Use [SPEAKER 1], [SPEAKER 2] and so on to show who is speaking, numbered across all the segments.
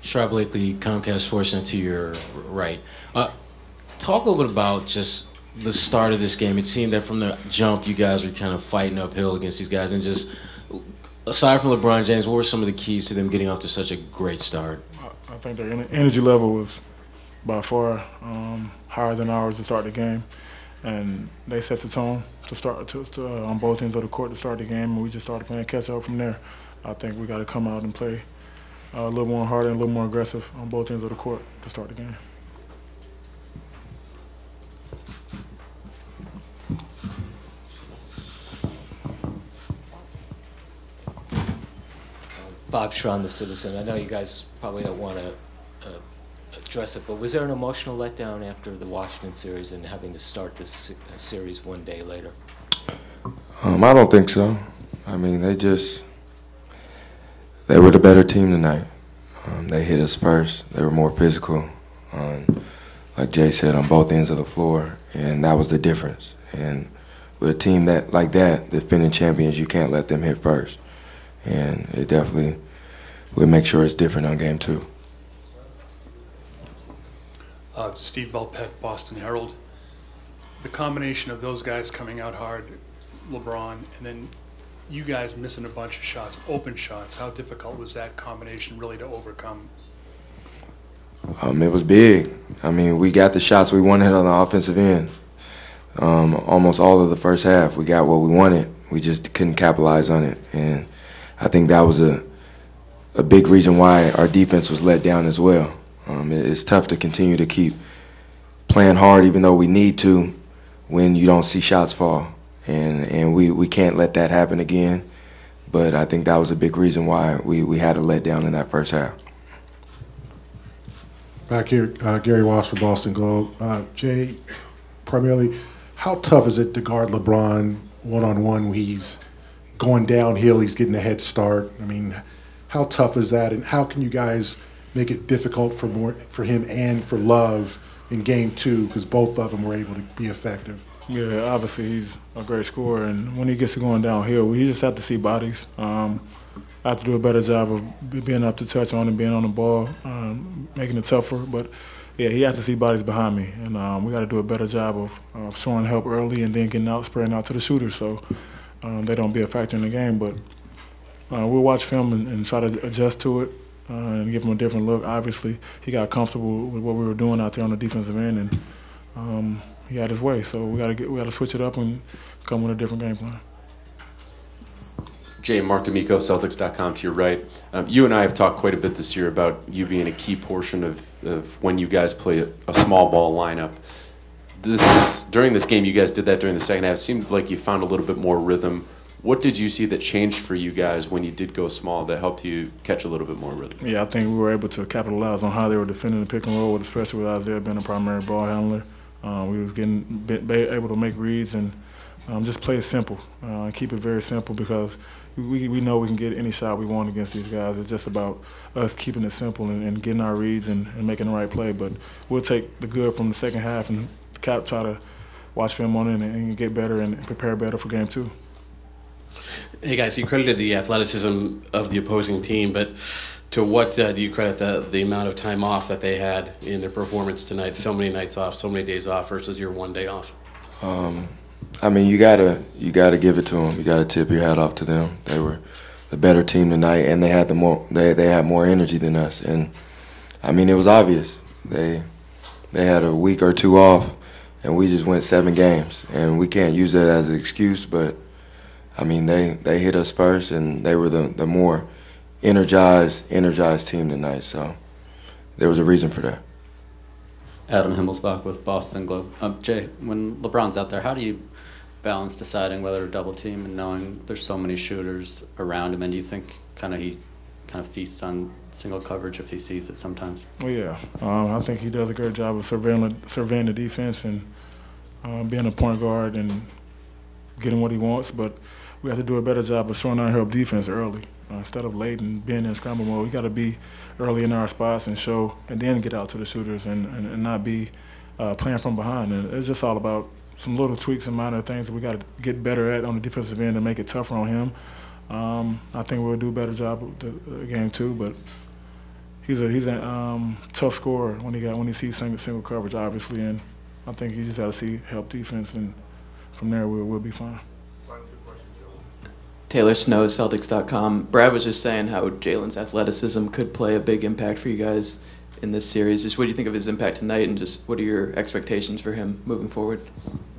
[SPEAKER 1] Sharp Blakely, Comcast Sports, and to your right. Talk a little bit about just the start of this game. It seemed that from the jump, you guys were kind of fighting uphill against these guys. And just aside from LeBron James, what were some of the keys to them getting off to such a great start?
[SPEAKER 2] I think their energy level was by far higher than ours to start the game, and they set the tone to start on both ends of the court to start the game, and we just started playing catch up from there. I think we got to come out and play a little more harder and a little more aggressive on both ends of the court to start the game.
[SPEAKER 3] Bob Schron, the Citizen. I know you guys probably don't want to address it, but was there an emotional letdown after the Washington series and having to start this series one day later?
[SPEAKER 4] I don't think so. I mean, they were the better team tonight. They hit us first. They were more physical, like Jay said, on both ends of the floor, and that was the difference. And with a team like that, the defending champions, you can't let them hit first. And it definitely will make sure it's different on game 2.
[SPEAKER 5] Steve Belpet, Boston Herald. The combination of those guys coming out hard, LeBron, and then you guys missing a bunch of shots, open shots, how difficult was that combination really to overcome?
[SPEAKER 4] It was big. I mean, we got the shots we wanted on the offensive end. Almost all of the first half, we got what we wanted. We just couldn't capitalize on it. And I think that was a big reason why our defense was let down as well. It's tough to continue to keep playing hard even though we need to when you don't see shots fall. And we can't let that happen again. But I think that was a big reason why we had a letdown in that first half.
[SPEAKER 6] Back here, Gary Walsh from Boston Globe. Jay, primarily, how tough is it to guard LeBron one-on-one when he's going downhill, he's getting a head start? I mean, how tough is that, and how can you guys make it difficult for him and for Love in game 2, because both of them were able to be effective?
[SPEAKER 2] Yeah, obviously he's a great scorer, and when he gets to going downhill, we just have to see bodies. I have to do a better job of being up to touch on and being on the ball, making it tougher. But yeah, he has to see bodies behind me, and we got to do a better job of showing help early and then getting out, spreading out to the shooters, so they don't be a factor in the game. But we'll watch film and try to adjust to it and give him a different look. Obviously, he got comfortable with what we were doing out there on the defensive end, and he had his way. So we got to switch it up and come with a different game plan.
[SPEAKER 7] Jay, Mark D'Amico, Celtics.com to your right. You and I have talked quite a bit this year about you being a key portion of when you guys play a small ball lineup. During this game, you guys did that during the second half. It seemed like you found a little bit more rhythm. What did you see that changed for you guys when you did go small that helped you catch a little bit more rhythm?
[SPEAKER 2] Yeah, I think we were able to capitalize on how they were defending the pick and roll, especially with Isaiah being a primary ball handler. We was able to make reads and just play it simple and keep it very simple, because we know we can get any shot we want against these guys. It's just about us keeping it simple and getting our reads and making the right play. But we'll take the good from the second half and try to watch film on it and get better and prepare better for game 2.
[SPEAKER 1] Hey guys, you credited the athleticism of the opposing team, but to what do you credit the amount of time off that they had in their performance tonight? So many nights off, so many days off versus your one day off.
[SPEAKER 4] I mean, you gotta give it to them. You gotta tip your hat off to them. They were the better team tonight, and they had they had more energy than us. And I mean, it was obvious. They had a week or 2 off, and we just went 7 games. And we can't use that as an excuse, but I mean, they hit us first, and they were the more energized team tonight. So there was a reason for that.
[SPEAKER 8] Adam Himmelsbach with Boston Globe. Jay, when LeBron's out there, how do you balance deciding whether to double team and knowing there's so many shooters around him? And do you think he feasts on single coverage if he sees it sometimes?
[SPEAKER 2] Well, yeah. I think he does a great job of surveying the defense and being a point guard and getting what he wants. But we have to do a better job of showing our help defense early. Instead of late and being in scramble mode, we got to be early in our spots and show, and then get out to the shooters and not be playing from behind. And it's just all about some little tweaks and minor things that we got to get better at on the defensive end and make it tougher on him. I think we'll do a better job with the game 2, but he's a tough scorer when he sees single coverage, obviously, and I think he just got to see help defense, and from there we'll be fine.
[SPEAKER 9] Taylor Snow, Celtics.com. Brad was just saying how Jalen's athleticism could play a big impact for you guys in this series. Just what do you think of his impact tonight, and just what are your expectations for him moving forward?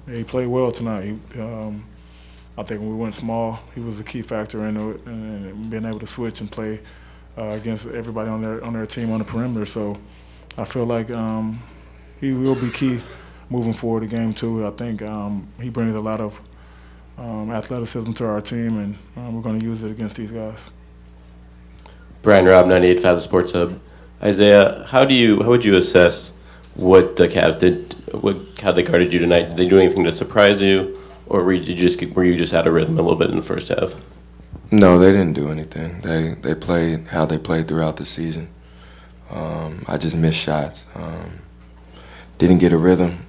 [SPEAKER 2] Yeah, he played well tonight. I think when we went small, he was a key factor in it, and being able to switch and play against everybody on their team on the perimeter. So I feel like he will be key moving forward to game 2. I think he brings a lot of athleticism to our team, and we're going to use it against these guys.
[SPEAKER 10] Brian Robb, 98.5 The Sports Hub. Isaiah, how would you assess what the Cavs did, how they guarded you tonight? Did they do anything to surprise you, or were you just out of rhythm a little bit in the first half?
[SPEAKER 4] No, they didn't do anything. They played how they played throughout the season. I just missed shots. Didn't get a rhythm.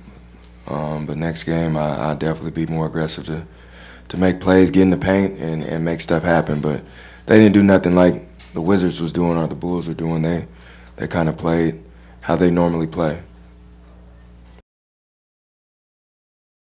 [SPEAKER 4] But next game, I'll definitely be more aggressive to make plays, get in the paint, and make stuff happen. But they didn't do nothing like the Wizards was doing or the Bulls were doing. They kind of played how they normally play.